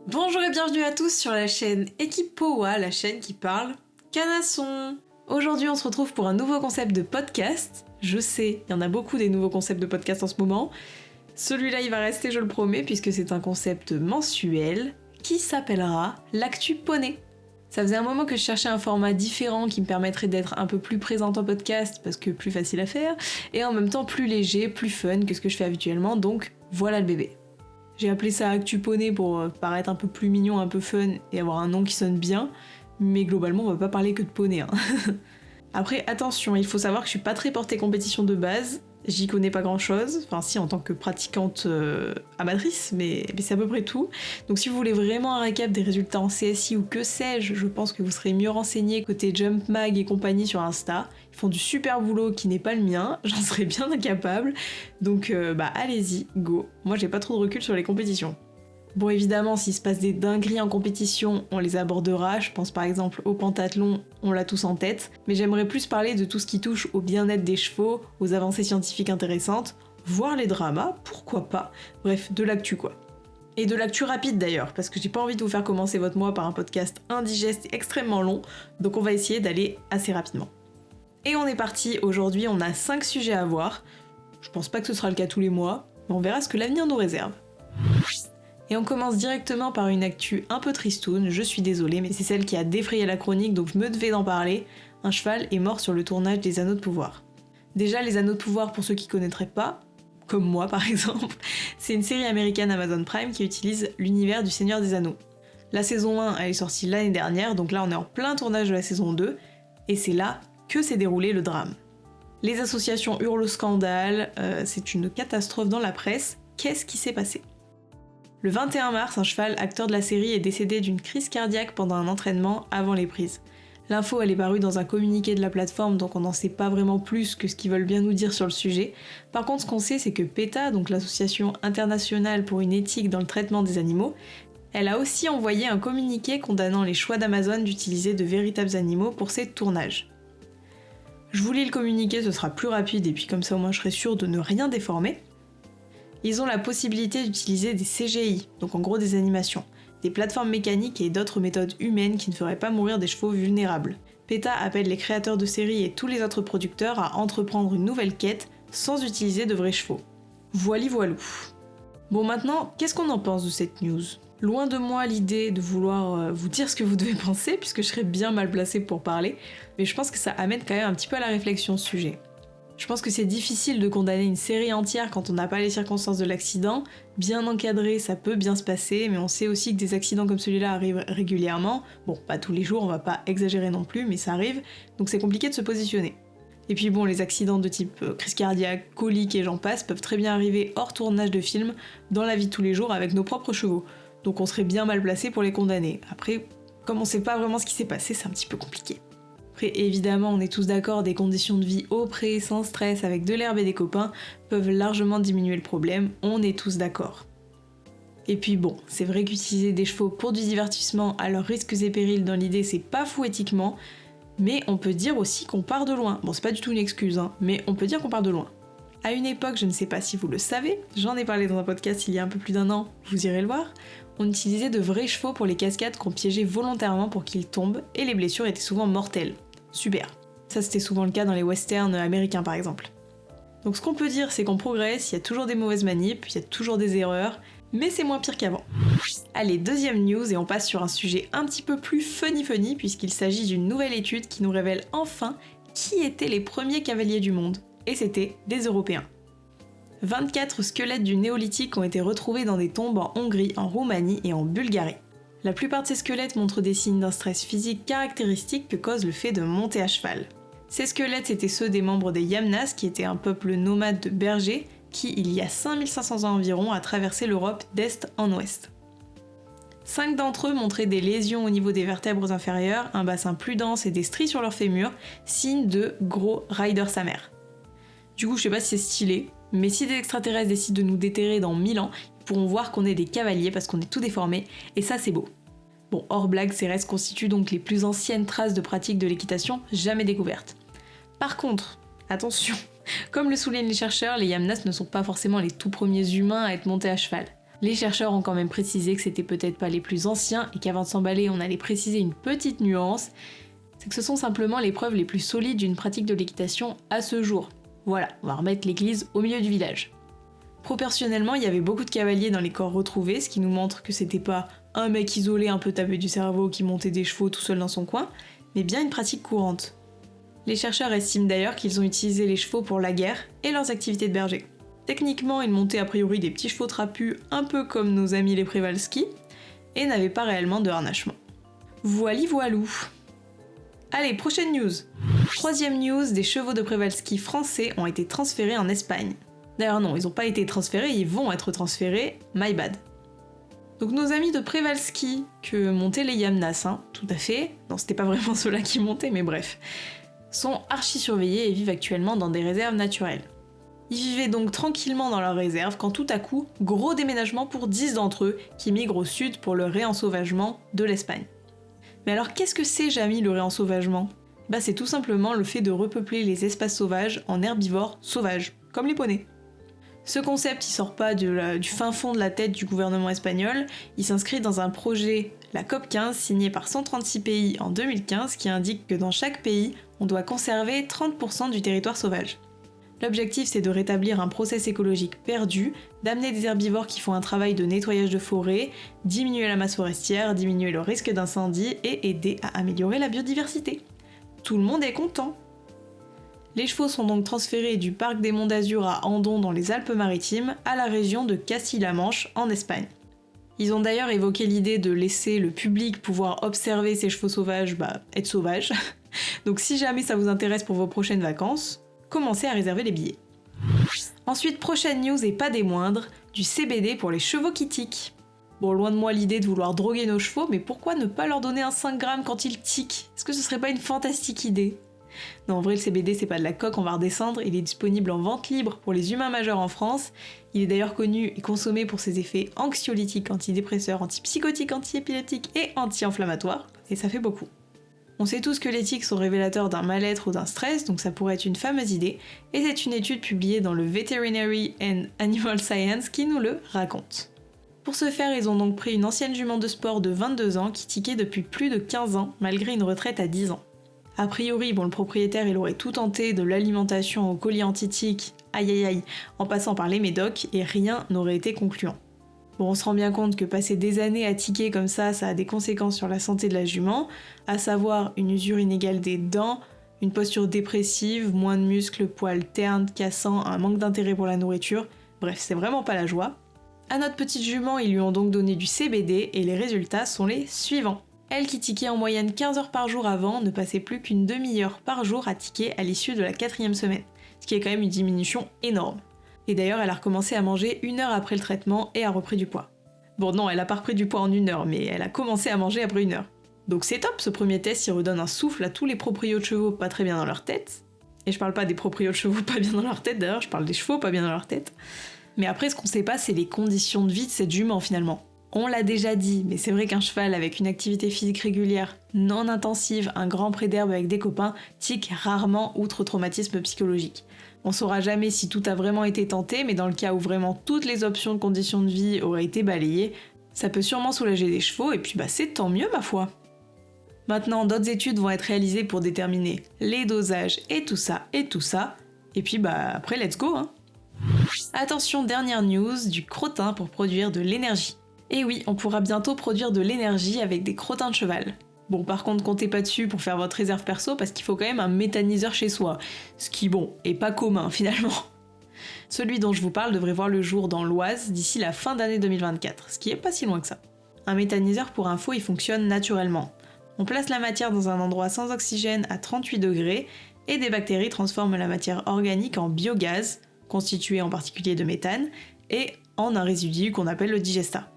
Bonjour et bienvenue à tous sur la chaîne Equipoa, la chaîne qui parle canasson. Aujourd'hui on se retrouve pour un nouveau concept de podcast. Je sais, il y en a beaucoup des nouveaux concepts de podcast en ce moment. Celui-là il va rester, je le promets, puisque c'est un concept mensuel qui s'appellera l'Actu Poney. Ça faisait un moment que je cherchais un format différent qui me permettrait d'être un peu plus présente en podcast, parce que plus facile à faire, et en même temps plus léger, plus fun que ce que je fais habituellement, donc voilà le bébé. J'ai appelé ça Actu Poney pour paraître un peu plus mignon, un peu fun et avoir un nom qui sonne bien, mais globalement on va pas parler que de poney. Après attention, il faut savoir que je suis pas très portée compétition de base, j'y connais pas grand chose, enfin si en tant que pratiquante amatrice, mais c'est à peu près tout. Donc si vous voulez vraiment un récap des résultats en CSI ou que sais-je, je pense que vous serez mieux renseigné côté Jump Mag et compagnie sur Insta. Ils font du super boulot qui n'est pas le mien, j'en serais bien incapable. Donc allez-y, go. Moi j'ai pas trop de recul sur les compétitions. Bon évidemment s'il se passe des dingueries en compétition, on les abordera, je pense par exemple au pentathlon, on l'a tous en tête, mais j'aimerais plus parler de tout ce qui touche au bien-être des chevaux, aux avancées scientifiques intéressantes, voire les dramas, pourquoi pas, bref, de l'actu quoi. Et de l'actu rapide d'ailleurs, parce que j'ai pas envie de vous faire commencer votre mois par un podcast indigeste et extrêmement long, donc on va essayer d'aller assez rapidement. Et on est parti, aujourd'hui on a 5 sujets à voir, je pense pas que ce sera le cas tous les mois, mais on verra ce que l'avenir nous réserve. Et on commence directement par une actu un peu tristoune, je suis désolée, mais c'est celle qui a défrayé la chronique, donc je me devais d'en parler. Un cheval est mort sur le tournage des Anneaux de Pouvoir. Déjà, les Anneaux de Pouvoir, pour ceux qui connaîtraient pas, comme moi par exemple, c'est une série américaine Amazon Prime qui utilise l'univers du Seigneur des Anneaux. La saison 1, elle est sortie l'année dernière, donc là on est en plein tournage de la saison 2, et c'est là que s'est déroulé le drame. Les associations hurlent au scandale, c'est une catastrophe dans la presse, qu'est-ce qui s'est passé ? Le 21 mars, un cheval acteur de la série est décédé d'une crise cardiaque pendant un entraînement avant les prises. L'info elle est parue dans un communiqué de la plateforme, donc on n'en sait pas vraiment plus que ce qu'ils veulent bien nous dire sur le sujet. Par contre, ce qu'on sait, c'est que PETA, donc l'association internationale pour une éthique dans le traitement des animaux, elle a aussi envoyé un communiqué condamnant les choix d'Amazon d'utiliser de véritables animaux pour ses tournages. Je vous lis le communiqué, ce sera plus rapide et puis comme ça au moins je serai sûre de ne rien déformer. Ils ont la possibilité d'utiliser des CGI, donc en gros des animations, des plateformes mécaniques et d'autres méthodes humaines qui ne feraient pas mourir des chevaux vulnérables. PETA appelle les créateurs de séries et tous les autres producteurs à entreprendre une nouvelle quête sans utiliser de vrais chevaux. Voili voilou. Bon maintenant, qu'est-ce qu'on en pense de cette news ? Loin de moi l'idée de vouloir vous dire ce que vous devez penser, puisque je serais bien mal placée pour parler, mais je pense que ça amène quand même un petit peu à la réflexion ce sujet. Je pense que c'est difficile de condamner une série entière quand on n'a pas les circonstances de l'accident. Bien encadré, ça peut bien se passer, mais on sait aussi que des accidents comme celui-là arrivent régulièrement. Bon, pas tous les jours, on va pas exagérer non plus, mais ça arrive, donc c'est compliqué de se positionner. Et puis bon, les accidents de type crise cardiaque, colique et j'en passe peuvent très bien arriver hors tournage de film, dans la vie de tous les jours avec nos propres chevaux. Donc on serait bien mal placé pour les condamner. Après, comme on sait pas vraiment ce qui s'est passé, c'est un petit peu compliqué. Après, évidemment, on est tous d'accord, des conditions de vie au pré, sans stress, avec de l'herbe et des copains, peuvent largement diminuer le problème, on est tous d'accord. Et puis bon, c'est vrai qu'utiliser des chevaux pour du divertissement à leurs risques et périls dans l'idée, c'est pas fou éthiquement, mais on peut dire aussi qu'on part de loin. Bon, c'est pas du tout une excuse, mais on peut dire qu'on part de loin. À une époque, je ne sais pas si vous le savez, j'en ai parlé dans un podcast il y a un peu plus d'1 an, vous irez le voir, on utilisait de vrais chevaux pour les cascades qu'on piégeait volontairement pour qu'ils tombent, et les blessures étaient souvent mortelles. Super. Ça c'était souvent le cas dans les westerns américains par exemple. Donc ce qu'on peut dire c'est qu'on progresse, il y a toujours des mauvaises manips, il y a toujours des erreurs, mais c'est moins pire qu'avant. Allez, deuxième news et on passe sur un sujet un petit peu plus funny puisqu'il s'agit d'une nouvelle étude qui nous révèle enfin qui étaient les premiers cavaliers du monde. Et c'était des Européens. 24 squelettes du néolithique ont été retrouvés dans des tombes en Hongrie, en Roumanie et en Bulgarie. La plupart de ces squelettes montrent des signes d'un stress physique caractéristique que cause le fait de monter à cheval. Ces squelettes étaient ceux des membres des Yamnas, qui étaient un peuple nomade de bergers, qui, il y a 5500 ans environ, a traversé l'Europe d'est en ouest. 5 d'entre eux montraient des lésions au niveau des vertèbres inférieures, un bassin plus dense et des stries sur leurs fémurs, signe de gros rider sa mère. Du coup, je sais pas si c'est stylé, mais si des extraterrestres décident de nous déterrer dans 1000 ans, ils pourront voir qu'on est des cavaliers parce qu'on est tout déformé, et ça c'est beau. Bon, hors blague, ces restes constituent donc les plus anciennes traces de pratique de l'équitation jamais découvertes. Par contre, attention, comme le soulignent les chercheurs, les Yamnas ne sont pas forcément les tout premiers humains à être montés à cheval. Les chercheurs ont quand même précisé que c'était peut-être pas les plus anciens et qu'avant de s'emballer, on allait préciser une petite nuance, c'est que ce sont simplement les preuves les plus solides d'une pratique de l'équitation à ce jour. Voilà, on va remettre l'église au milieu du village. Proportionnellement, il y avait beaucoup de cavaliers dans les corps retrouvés, ce qui nous montre que c'était pas un mec isolé un peu tapé du cerveau qui montait des chevaux tout seul dans son coin, mais bien une pratique courante. Les chercheurs estiment d'ailleurs qu'ils ont utilisé les chevaux pour la guerre et leurs activités de berger. Techniquement, ils montaient a priori des petits chevaux trapus un peu comme nos amis les Przewalski, et n'avaient pas réellement de harnachement. Voilou. Allez, prochaine news. Troisième news, des chevaux de Przewalski français ont été transférés en Espagne. D'ailleurs non, ils n'ont pas été transférés, ils vont être transférés, my bad. Donc nos amis de Przewalski, que montaient les Yamnas, tout à fait, non c'était pas vraiment ceux-là qui montaient, mais bref, sont archi surveillés et vivent actuellement dans des réserves naturelles. Ils vivaient donc tranquillement dans leur réserve quand tout à coup, gros déménagement pour 10 d'entre eux qui migrent au sud pour le réensauvagement de l'Espagne. Mais alors qu'est-ce que c'est, Jamy, le réensauvagement ? C'est tout simplement le fait de repeupler les espaces sauvages en herbivores sauvages, comme les poneys. Ce concept, il sort pas du fin fond de la tête du gouvernement espagnol, il s'inscrit dans un projet, la COP15, signé par 136 pays en 2015, qui indique que dans chaque pays, on doit conserver 30% du territoire sauvage. L'objectif, c'est de rétablir un process écologique perdu, d'amener des herbivores qui font un travail de nettoyage de forêt, diminuer la masse forestière, diminuer le risque d'incendie et aider à améliorer la biodiversité. Tout le monde est content. Les chevaux sont donc transférés du parc des Monts d'Azur à Andon dans les Alpes-Maritimes à la région de Castille-la-Manche en Espagne. Ils ont d'ailleurs évoqué l'idée de laisser le public pouvoir observer ces chevaux sauvages, être sauvages. Donc si jamais ça vous intéresse pour vos prochaines vacances, commencez à réserver les billets. Ensuite, prochaine news et pas des moindres, du CBD pour les chevaux qui tiquent. Bon, loin de moi l'idée de vouloir droguer nos chevaux, mais pourquoi ne pas leur donner un 5 grammes quand ils tiquent ? Est-ce que ce serait pas une fantastique idée ? Non, en vrai, le CBD, c'est pas de la coque, on va redescendre. Il est disponible en vente libre pour les humains majeurs en France. Il est d'ailleurs connu et consommé pour ses effets anxiolytiques, antidépresseurs, antipsychotiques, antiépileptiques et anti-inflammatoires. Et ça fait beaucoup. On sait tous que les tics sont révélateurs d'un mal-être ou d'un stress, donc ça pourrait être une fameuse idée. Et c'est une étude publiée dans le Veterinary and Animal Science qui nous le raconte. Pour ce faire, ils ont donc pris une ancienne jument de sport de 22 ans qui tiquait depuis plus de 15 ans, malgré une retraite à 10 ans. A priori, le propriétaire, il aurait tout tenté de l'alimentation au collier anti-tic, en passant par les médocs, et rien n'aurait été concluant. Bon, on se rend bien compte que passer des années à tiquer comme ça a des conséquences sur la santé de la jument, à savoir une usure inégale des dents, une posture dépressive, moins de muscles, poils ternes, cassants, un manque d'intérêt pour la nourriture, bref, c'est vraiment pas la joie. À notre petite jument, ils lui ont donc donné du CBD et les résultats sont les suivants. Elle qui tiquait en moyenne 15 heures par jour avant ne passait plus qu'une demi-heure par jour à tiquer à l'issue de la 4e semaine, ce qui est quand même une diminution énorme. Et d'ailleurs, elle a recommencé à manger 1 heure après le traitement et a repris du poids. Bon non, elle a pas repris du poids en 1 heure, mais elle a commencé à manger après 1 heure. Donc c'est top, ce premier test, il redonne un souffle à tous les proprios de chevaux pas très bien dans leur tête. Et je parle pas des proprios de chevaux pas bien dans leur tête d'ailleurs, je parle des chevaux pas bien dans leur tête. Mais après, ce qu'on sait pas, c'est les conditions de vie de cette jument finalement. On l'a déjà dit, mais c'est vrai qu'un cheval avec une activité physique régulière, non intensive, un grand pré d'herbe avec des copains, tique rarement outre traumatisme psychologique. On saura jamais si tout a vraiment été tenté, mais dans le cas où vraiment toutes les options de conditions de vie auraient été balayées, ça peut sûrement soulager les chevaux, et puis c'est tant mieux ma foi. Maintenant, d'autres études vont être réalisées pour déterminer les dosages et tout ça, et puis après let's go Attention, dernière news, du crottin pour produire de l'énergie. Et oui, on pourra bientôt produire de l'énergie avec des crottins de cheval. Bon, par contre, comptez pas dessus pour faire votre réserve perso parce qu'il faut quand même un méthaniseur chez soi. Ce qui, est pas commun finalement. Celui dont je vous parle devrait voir le jour dans l'Oise d'ici la fin d'année 2024, ce qui est pas si loin que ça. Un méthaniseur, pour info, il fonctionne naturellement. On place la matière dans un endroit sans oxygène à 38 degrés et des bactéries transforment la matière organique en biogaz, constitué en particulier de méthane, et en un résidu qu'on appelle le digestat.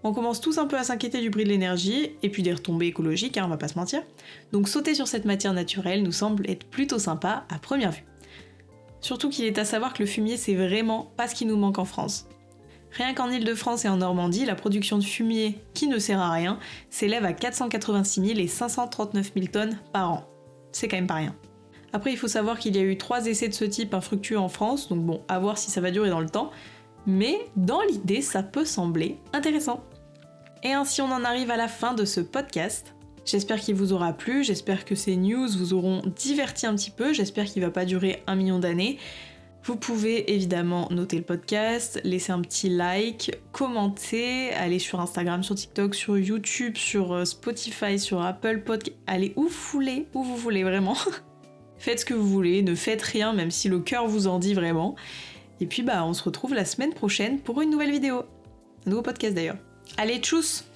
On commence tous un peu à s'inquiéter du prix de l'énergie, et puis des retombées écologiques, on va pas se mentir. Donc sauter sur cette matière naturelle nous semble être plutôt sympa à première vue. Surtout qu'il est à savoir que le fumier c'est vraiment pas ce qui nous manque en France. Rien qu'en Île-de-France et en Normandie, la production de fumier, qui ne sert à rien, s'élève à 486 000 et 539 000 tonnes par an. C'est quand même pas rien. Après, il faut savoir qu'il y a eu 3 essais de ce type infructueux en France, donc à voir si ça va durer dans le temps. mais dans l'idée, ça peut sembler intéressant. Et ainsi, on en arrive à la fin de ce podcast. J'espère qu'il vous aura plu, j'espère que ces news vous auront diverti un petit peu, j'espère qu'il va pas durer 1 million d'années. Vous pouvez évidemment noter le podcast, laisser un petit like, commenter, aller sur Instagram, sur TikTok, sur YouTube, sur Spotify, sur Apple Podcast, allez où vous voulez vraiment. Faites ce que vous voulez, ne faites rien même si le cœur vous en dit vraiment. Et puis on se retrouve la semaine prochaine pour une nouvelle vidéo. Un nouveau podcast d'ailleurs. Allez, tchuss!